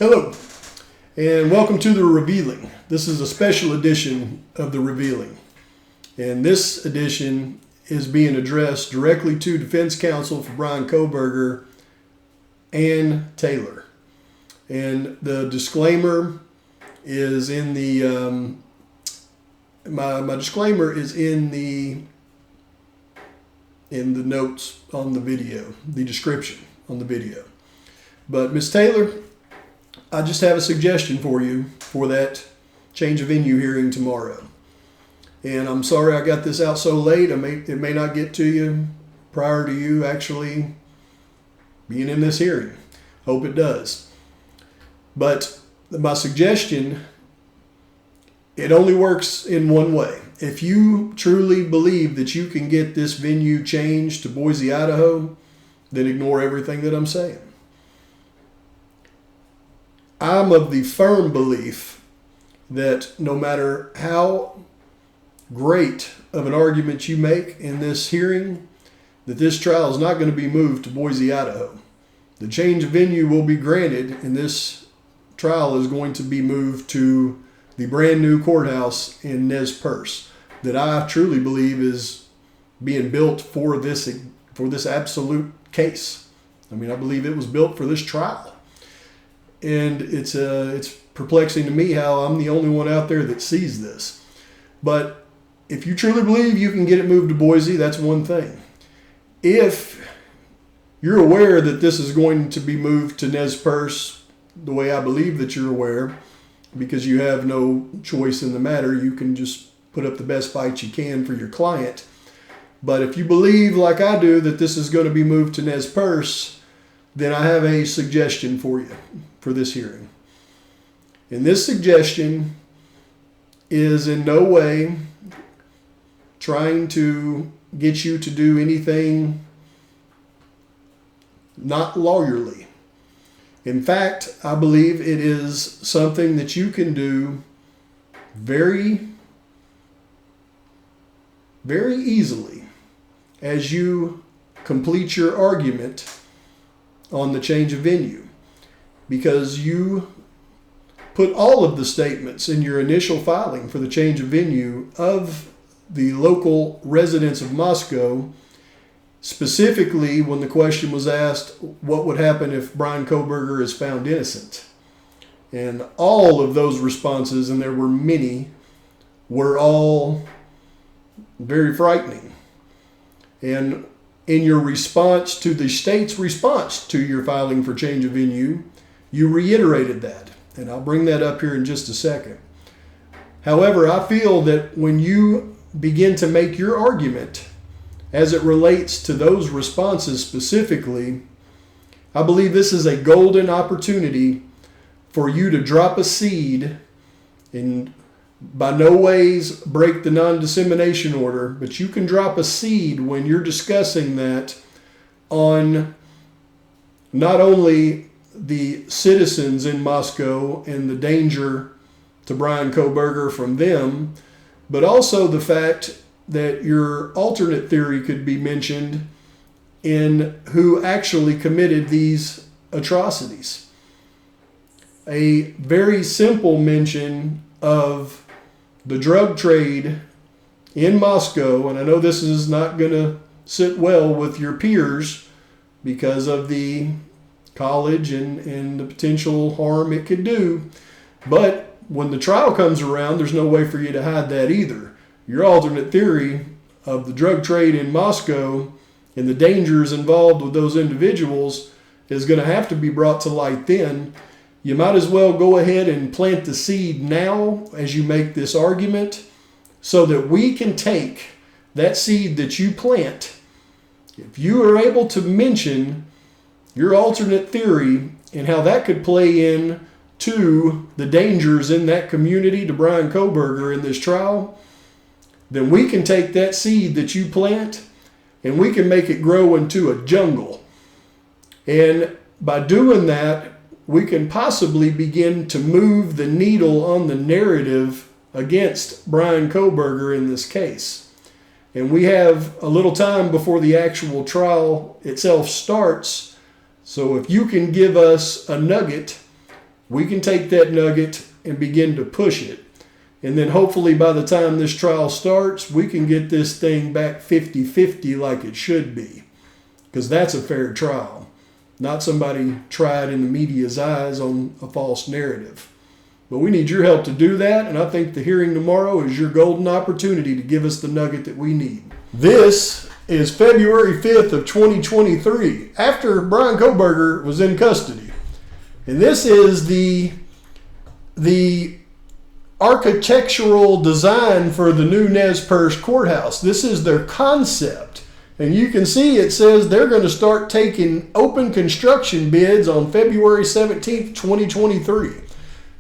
Hello, and welcome to The Revealing. This is a special edition of The Revealing. And this edition is being addressed directly to defense counsel for Bryan Kohberger, Ann Taylor. And the disclaimer is in the, my disclaimer is in the notes on the video, the description on the video. But Ms. Taylor, I just have a suggestion for you for that change of venue hearing tomorrow. And I'm sorry I got this out so late. It may not get to you prior to you actually being in this hearing. Hope it does. But my suggestion, it only works in one way. If you truly believe that you can get this venue changed to Boise, Idaho, then ignore everything that I'm saying. I'm of the firm belief that no matter how great of an argument you make in this hearing, that this trial is not going to be moved to Boise, Idaho. The change of venue will be granted, and this trial is going to be moved to the brand new courthouse in Nez Perce that I truly believe is being built for this absolute case. I mean, I believe it was built for this trial. And it's perplexing to me how I'm the only one out there that sees this. But if you truly believe you can get it moved to Boise, that's one thing. If you're aware that this is going to be moved to Nez Perce, the way I believe that you're aware, because you have no choice in the matter, you can just put up the best fight you can for your client. But if you believe, like I do, that this is going to be moved to Nez Perce, then I have a suggestion for you for this hearing. And this suggestion is in no way trying to get you to do anything not lawyerly. In fact, I believe it is something that you can do very, very easily as you complete your argument on the change of venue, because you put all of the statements in your initial filing for the change of venue of the local residents of Moscow, specifically when the question was asked, what would happen if Bryan Kohberger is found innocent? And all of those responses, and there were many, were all very frightening. And in your response to the state's response to your filing for change of venue, you reiterated that. And I'll bring that up here in just a second. However, I feel that when you begin to make your argument as it relates to those responses specifically, I believe this is a golden opportunity for you to drop a seed and by no ways break the non-dissemination order, but you can drop a seed when you're discussing that on not only the citizens in Moscow and the danger to Bryan Kohberger from them, but also the fact that your alternate theory could be mentioned in who actually committed these atrocities. A very simple mention of the drug trade in Moscow, and I know this is not going to sit well with your peers because of the college and the potential harm it could do, but when the trial comes around, there's no way for you to hide that either. Your alternate theory of the drug trade in Moscow and the dangers involved with those individuals is going to have to be brought to light then. You might as well go ahead and plant the seed now as you make this argument so that we can take that seed that you plant. If you are able to mention your alternate theory and how that could play in to the dangers in that community to Bryan Kohberger in this trial, then we can take that seed that you plant and we can make it grow into a jungle. And by doing that, we can possibly begin to move the needle on the narrative against Bryan Kohberger in this case. And we have a little time before the actual trial itself starts. So if you can give us a nugget we can take that nugget and begin to push it. And then hopefully by the time this trial starts, we can get this thing back 50-50 like it should be. Because that's a fair trial. Not somebody tried in the media's eyes on a false narrative. But we need your help to do that, and I think the hearing tomorrow is your golden opportunity to give us the nugget that we need. This is February 5th of 2023, after Bryan Kohberger was in custody. And this is the architectural design for the new Nez Perce courthouse. This is their concept. And you can see it says they're going to start taking open construction bids on February 17th, 2023.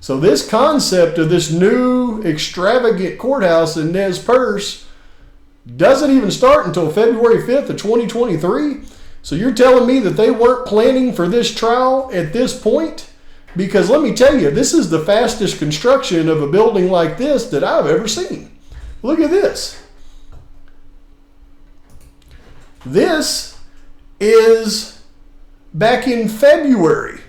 So this concept of this new extravagant courthouse in Nez Perce doesn't even start until February 5th of 2023. So you're telling me that they weren't planning for this trial at this point? Because let me tell you, this is the fastest construction of a building like this that I've ever seen. Look at this. This is back in February,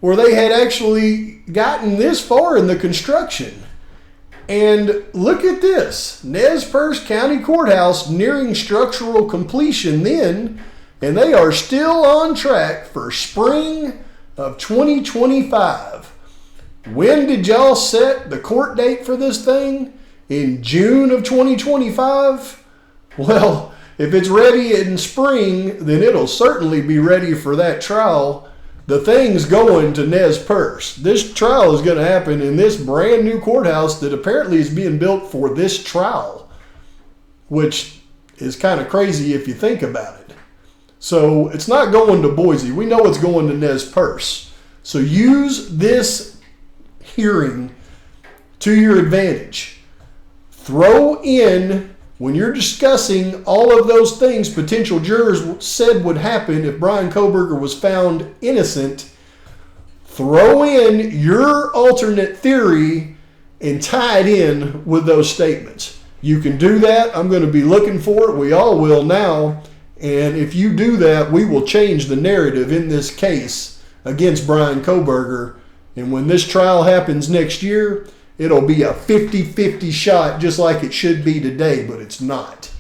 where they had actually gotten this far in the construction. And look at this, Nez Perce County Courthouse nearing structural completion then, and they are still on track for spring of 2025. When did y'all set the court date for this thing? In June of 2025? Well, if it's ready in spring, then it'll certainly be ready for that trial. The thing's going to Nez Perce. This trial is going to happen in this brand new courthouse that apparently is being built for this trial, which is kind of crazy if you think about it. So it's not going to Boise. We know it's going to Nez Perce. So use this hearing to your advantage. Throw in, when you're discussing all of those things potential jurors said would happen if Bryan Kohberger was found innocent, throw in your alternate theory and tie it in with those statements. You can do that. I'm going to be looking for it. We all will now. And if you do that, we will change the narrative in this case against Bryan Kohberger. And when this trial happens next year, it'll be a 50-50 shot just like it should be today, but it's not.